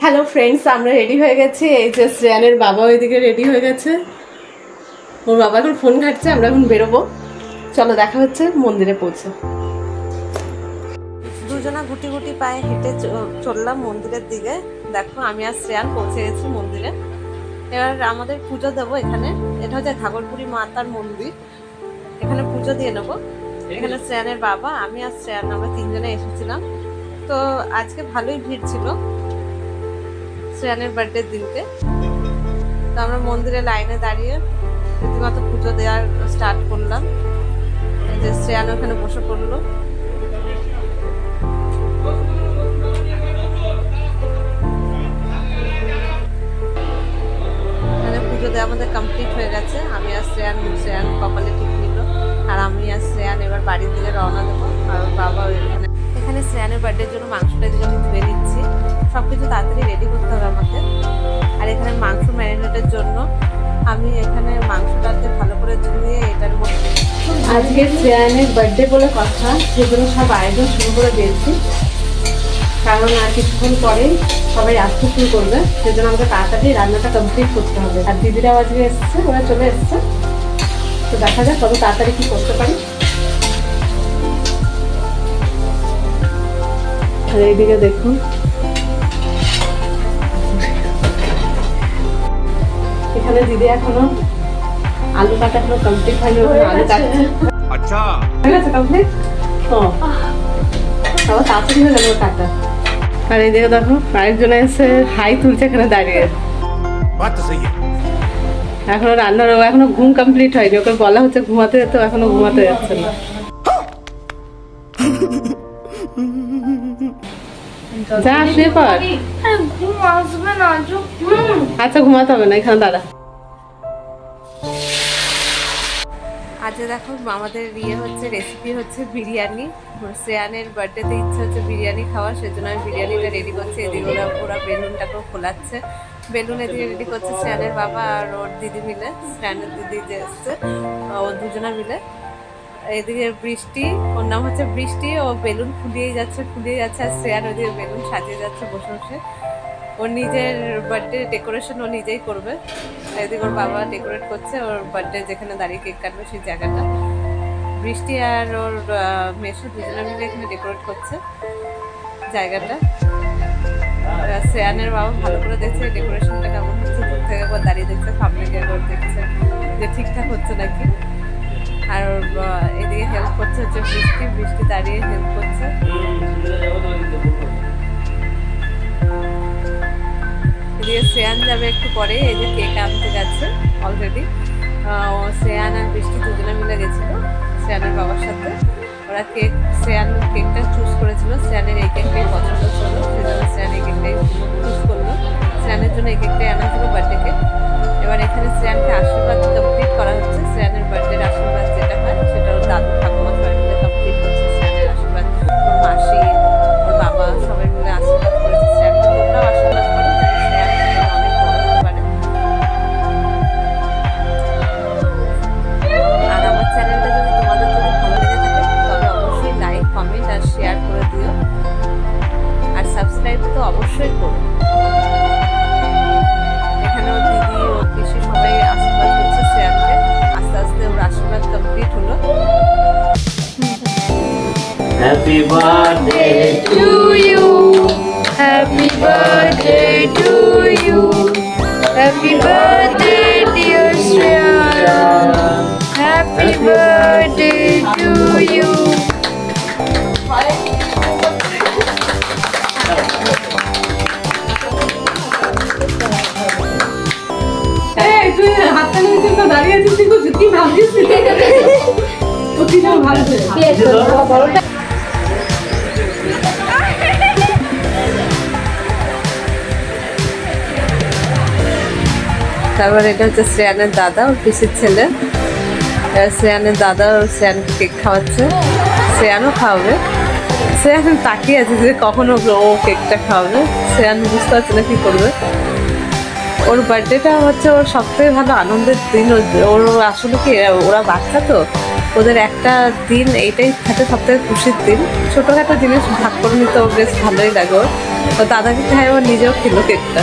Hello friends, আমরা ready হয়ে গেছি। এই যে শ্রেয়ানের বাবা ওইদিকে রেডি হয়ে গেছে। ওর বাবা এখন ফোন ঘাটছে, আমরা এখন বেরোবো। চলো দেখা হচ্ছে মন্দিরে পৌঁছে। দুজনা গুটি গুটি পায়ে হেঁটে চললাম মন্দিরের দিকে। দেখো আমি আর শ্রেয়ান পৌঁছে গেছি মন্দিরে। এবার আমাদের পুজো দেবো এখানে। এটা হচ্ছে ঘাগরবুড়ি মাতার মন্দির। এখানে পুজো দিয়ে নেবো। এখানে শ্রেয়ানের বাবা, আমি আর শ্রেয়ান, আমরা তিনজনে এসেছিলাম। তো আজকে ভালোই ভিড় ছিল শ্রেয়ানের বার্থডের দিনকে। তো আমরা মন্দিরে লাইনে দাঁড়িয়ে রীতিমতো পুজো দেওয়ার স্টার্ট করলাম। এই যে শ্রেয়ান ওখানে বসে পড়লো। এখানে পুজো দেওয়া আমাদের কমপ্লিট হয়ে গেছে। আমি আর শ্রেয়ান কপালে টিপ নিল, আর আমি আর শ্রেয়ান এবার বাড়ির দিকে রওনা দেবো। আর বাবা এখানে শ্রেয়ানের বার্থডের জন্য মাংসটা দিকে আমি ধুয়ে নিচ্ছি। সবকিছু তাড়াতাড়ি রেডি করতে হবে আমাকে। আর এখানে মাংস ম্যারিনেটের জন্য আমি এখানে মাংসটাকে ভালো করে ধুয়ে এটার মধ্যে, আজকে শ্রেয়ানের বার্থডে বলে কথা, সেজন্য সব আয়োজন শুরু করে দিয়েছি। কারণ আর কিছুক্ষণ পরেই সবাই আসতে শুরু করবে, সেজন্য আমাকে তাড়াতাড়ি রান্নাটা কমপ্লিট করতে হবে। আর দিদিরাও আজকে এসছে, ওরা চলে এসছে। তো দেখা যাক কত তাড়াতাড়ি কি করতে পারি। আর এইদিকে দেখুন, এখানে দিদি এখনো আলু কাটা এখনো কমপ্লিট হয়নি, আলু কাটছে। আচ্ছা হয়ে গেছে কমপ্লিট। তো আবার তাড়াতাড়ি হয়ে গেল কাটা। আর এইদিকে দেখো আরেকজন এসে হাই তুলছে এখানে দাঁড়িয়ে। এখনো রান্নার, এখনো ঘুম কমপ্লিট হয়নি। ওকে বলা হচ্ছে ঘুমাতে, তো এখনো ঘুমাতে যাচ্ছে না। যা শুয়ে পড়। আচ্ছা ঘুমাতে হবে না, এখানে দাঁড়া। আজ দেখো আমাদের হচ্ছে রেসিপি হচ্ছে বিরিয়ানি। শ্রেয়ানের বার্থডেতে ইচ্ছে হচ্ছে বিরিয়ানি খাওয়া, সেজন্য আমি বিরিয়ানিটা রেডি করছি। এদিকে ওরা বেলুনটাকেও খোলাচ্ছে। বেলুন এদিকে রেডি করছে শ্রেয়ানের বাবা আর ওর দিদি মিলে। শ্রেয়ানের দিদি যে এসছে, ও দুজনা মিলে। এদিকে বৃষ্টি, ওর নাম হচ্ছে বৃষ্টি, ও বেলুন ফুলিয়েই যাচ্ছে। আর শ্রেয়ান ওদিকে বেলুন সাজিয়ে যাচ্ছে বসে বসে। ওর নিজের বার্থডে ডেকোরেশন ও নিজেই করবে। এদিকে ওর বাবা ডেকোরেট করছে ওর বার্থডে, যেখানে দাঁড়িয়ে কেক কাটবে সেই জায়গাটা। বৃষ্টি আর ওর মেসো দুজনে মিলে এখানে ডেকোরেট করছে জায়গাটা। শ্রেয়ানের বাবা ভালো করে দেখছে ডেকোরেশনটা কেমন হচ্ছে, দূর থেকে একবার দাঁড়িয়ে দেখছে, সামনে গিয়ে একবার দেখছে যে ঠিকঠাক হচ্ছে নাকি। আর এদিকে হেল্প করছে হচ্ছে বৃষ্টি দাঁড়িয়ে হেল্প করছে। এদিকে শ্রেয়ান যাবে একটু পরে, এই যে কেক আনতে গেছে অলরেডি। শ্রেয়ান আর বৃষ্টি দুজনে মিলে গেছিল শ্রেয়ানের বাবার সাথে। ওরা শ্রেয়ান কেকটা চুজ করেছিল, শ্রেয়ানের এই কেকটাই পছন্দ ছিল, সেজন্য শ্রেয়ান এই কেকটাই চুজ করলো। শ্রেয়ানের জন্য এই কেকটাই আনা ছিল বার্থডে কেক। এবার এখানে শ্রেয়ানকে আশীর্বাদ কমপ্লিট করা হচ্ছে। শ্রেয়ানের বার্থডের আশীর্বাদ যেটা হয় সেটা ওর দাদু ঠাকুমা সবাই মিলে কমপ্লিট করছে শ্রেয়ানের আশীর্বাদ। ওর মাসি, ওর বাবা সবাই মিলে আশীর্বাদ করেছে শ্রেয়ানকে। তোমরাও আশীর্বাদ করো যাতে শ্রেয়ান অনেক বড় হতে পারে। আর আমার চ্যানেলটা যদি তোমাদের যদি ভালো লেগে থাকে তবে অবশ্যই লাইক, কমেন্ট আর শেয়ার করে দিও। আর সাবস্ক্রাইব তো অবশ্যই করো। এখানে ওর দিদি, ওর পিসি সবাই আশীর্বাদ করছে শ্রেয়ানকে। আস্তে আস্তে ওর আশীর্বাদ কমপ্লিট হলো। Happy birthday to you. Happy birthday to you. Happy birthday dear Shreya. Happy birthday to you. হাতটা নিয়ে দাঁড়িয়ে আছিস, কি ভাবছিস? তারপর এটা হচ্ছে শ্রেয়ানের দাদা, ওর পিসির ছেলে। শ্রেয়ানের দাদা শ্রেয়ানকে কেক খাওয়াচ্ছে, শ্রেয়ানও খাওয়াবে। শ্রেয়ান তাকিয়ে আছে যে কখন ও কেকটা খাওয়াবে। শ্রেয়ান বুঝতে পারছে না কি করবে। ওর বার্থডেটা হচ্ছে ওর সবথেকে ভালো আনন্দের দিন। ওর আসলে কি, ওরা বাচ্চা তো, ওদের একটা দিন এইটাই থাকে সবথেকে খুশির দিন। ছোটোখাটো জিনিস ভাগ করে নিতে বেশ ভালোই লাগে ওর। তো দাদাকে খাই আবার নিজেও খেলো কেকটা।